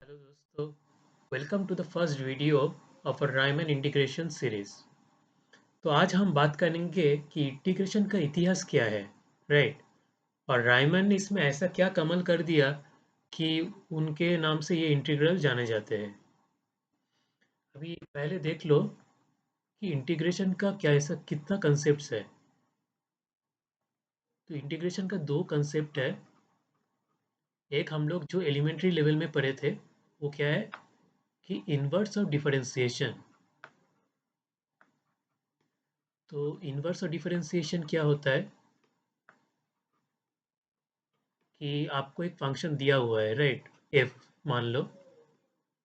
Hello दोस्तों, welcome to the first video of a Riemann integration series. तो आज हम बात करेंगे कि इंटीग्रेशन का इतिहास क्या है, राइट। और रायमन ने इसमें ऐसा क्या कमाल कर दिया कि उनके नाम से ये इंटीग्रल जाने जाते हैं। अभी पहले देख लो कि इंटीग्रेशन का क्या ऐसा कितना कंसेप्ट है। तो इंटीग्रेशन का दो कंसेप्ट है। एक हम लोग जो एलिमेंट्री लेवल में पढ़े थे, वो क्या है कि इनवर्स ऑफ डिफरेंशिएशन। तो इनवर्स और डिफरेंशिएशन क्या होता है कि आपको एक फंक्शन दिया हुआ है, राइट, एफ मान लो।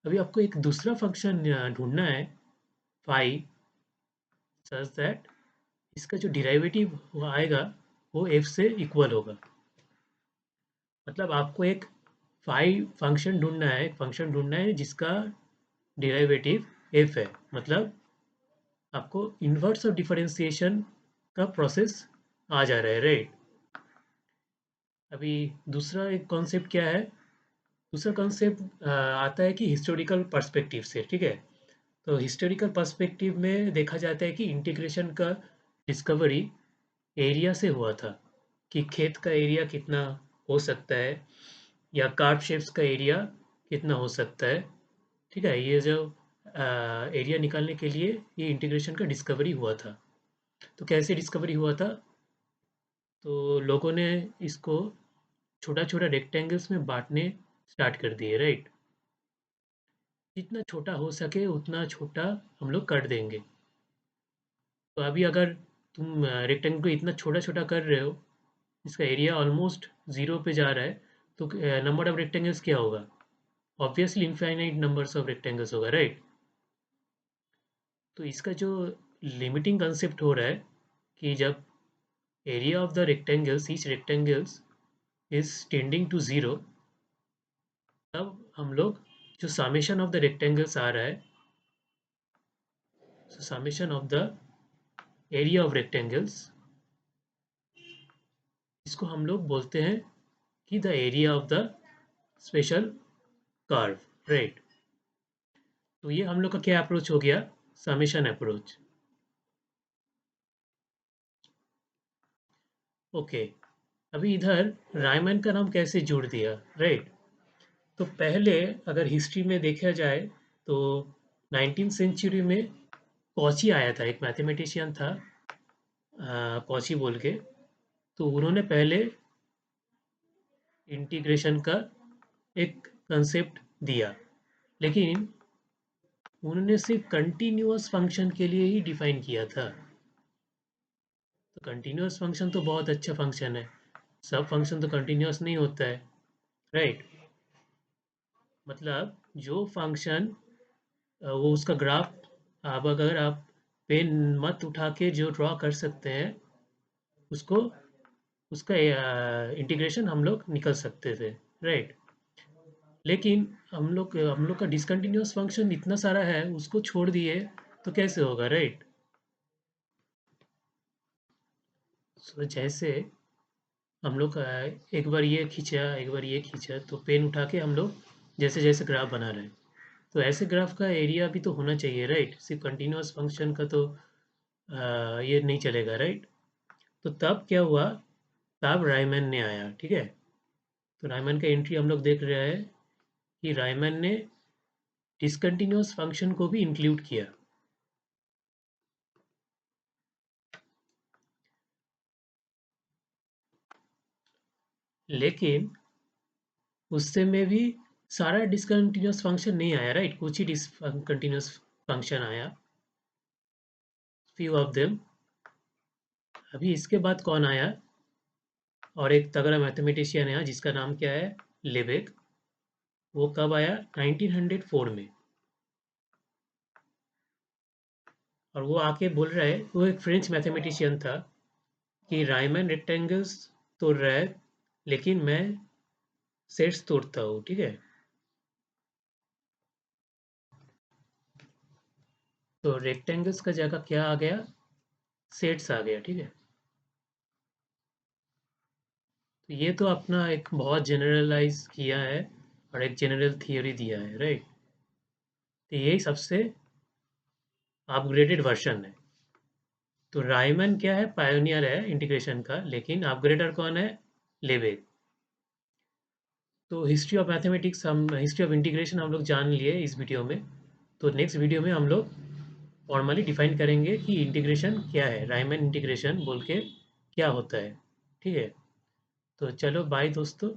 अभी आपको एक दूसरा फंक्शन ढूंढना है, फाई, सच दैट इसका जो डिराइवेटिव आएगा वो एफ से इक्वल होगा। मतलब आपको एक फाई फंक्शन ढूंढना है जिसका डिराइवेटिव एफ है। मतलब आपको इनवर्स ऑफ डिफरेंशिएशन का प्रोसेस आ जा रहा है, राइट। अभी दूसरा एक कॉन्सेप्ट क्या है, दूसरा कॉन्सेप्ट आता है कि हिस्टोरिकल पर्सपेक्टिव से, ठीक है। तो हिस्टोरिकल पर्सपेक्टिव में देखा जाता है कि इंटीग्रेशन का डिस्कवरी एरिया से हुआ था, कि खेत का एरिया कितना हो सकता है या कार्व शेप्स का एरिया कितना हो सकता है। ठीक है, ये जो एरिया निकालने के लिए ये इंटीग्रेशन का डिस्कवरी हुआ था। तो कैसे डिस्कवरी हुआ था, तो लोगों ने इसको छोटा छोटा रेक्टेंगल्स में बांटने स्टार्ट कर दिए, राइट। जितना छोटा हो सके उतना छोटा हम लोग कर देंगे। तो अभी अगर तुम रेक्टेंगल को इतना छोटा छोटा कर रहे हो, इसका एरिया ऑलमोस्ट ज़ीरो पे जा रहा है, तो नंबर ऑफ रेक्टेंगल्स क्या होगा? Obviously infinite numbers of rectangles होगा, राइट। तो इसका जो लिमिटिंग कंसेप्ट हो रहा है कि जब area of the rectangles, each rectangles is tending to zero, तब हम लोग जो समेशन ऑफ द रेक्टेंगल्स आ रहा है, so summation of the area of rectangles, इसको हम लोग बोलते हैं कि the area of the special curve, right. तो ये हम लोग का क्या अप्रोच हो गया, समेशन अप्रोच। ओके, अभी इधर रायमन का नाम कैसे जोड़ दिया, राइट। तो पहले अगर हिस्ट्री में देखा जाए तो 19th सेंचुरी में कॉची आया था, एक मैथमेटिशियन था, कॉची बोल के। तो उन्होंने पहले इंटीग्रेशन का एक कंसेप्ट दिया, लेकिन उन्होंने सिर्फ कंटिन्यूअस फंक्शन के लिए ही डिफाइन किया था। तो कंटिन्यूअस फंक्शन तो बहुत अच्छा फंक्शन है, सब फंक्शन तो कंटिन्यूअस नहीं होता है, राइट। मतलब जो फंक्शन वो उसका ग्राफ, अब अगर आप पेन मत उठा के जो ड्रॉ कर सकते हैं, उसको उसका इंटीग्रेशन हम लोग निकल सकते थे, राइट। लेकिन हम लोग का डिसकंटिन्यूअस फंक्शन इतना सारा है, उसको छोड़ दिए तो कैसे होगा, राइट। सो जैसे हम लोग एक बार ये खींचा, एक बार ये खींचा, तो पेन उठा के हम लोग जैसे जैसे ग्राफ बना रहे हैं, तो ऐसे ग्राफ का एरिया भी तो होना चाहिए, राइट। सिर्फ कंटिन्यूअस फंक्शन का तो ये नहीं चलेगा, राइट। तो तब क्या हुआ, तब रायमन ने आया, ठीक है। तो रायमन का एंट्री हम लोग देख रहे हैं कि रायमन ने डिसकंटिन्यूअस फंक्शन को भी इंक्लूड किया। लेकिन उससे में भी सारा डिसकंटिन्यूअस फंक्शन नहीं आया, राइट। कुछ ही डिसकंटिन्यूअस फंक्शन आया, फ्यू ऑफ देम। अभी इसके बाद कौन आया, और एक तगड़ा मैथमेटिशियन है जिसका नाम क्या है, लेबेक। वो कब आया, 1904 में। और वो आके बोल रहा है, वो एक फ्रेंच मैथमेटिशियन था, कि रायमन रेक्टेंगल्स तोड़ रहा है, लेकिन मैं सेट्स तोड़ता हूँ, ठीक है। तो रेक्टेंगल्स का जगह क्या आ गया, सेट्स आ गया, ठीक है। तो ये तो अपना एक बहुत जनरलाइज किया है और एक जनरल थियोरी दिया है, राइट। तो यही सबसे अपग्रेडेड वर्जन है। तो रायमन क्या है, पायोनियर है इंटीग्रेशन का, लेकिन अपग्रेडर कौन है, लेबेक। तो हिस्ट्री ऑफ मैथमेटिक्स, हम हिस्ट्री ऑफ इंटीग्रेशन हम लोग जान लिए इस वीडियो में। तो नेक्स्ट वीडियो में हम लोग फॉर्मली डिफाइन करेंगे कि इंटीग्रेशन क्या है, रायमन इंटीग्रेशन बोल के क्या होता है। ठीक है, तो चलो बाय दोस्तों।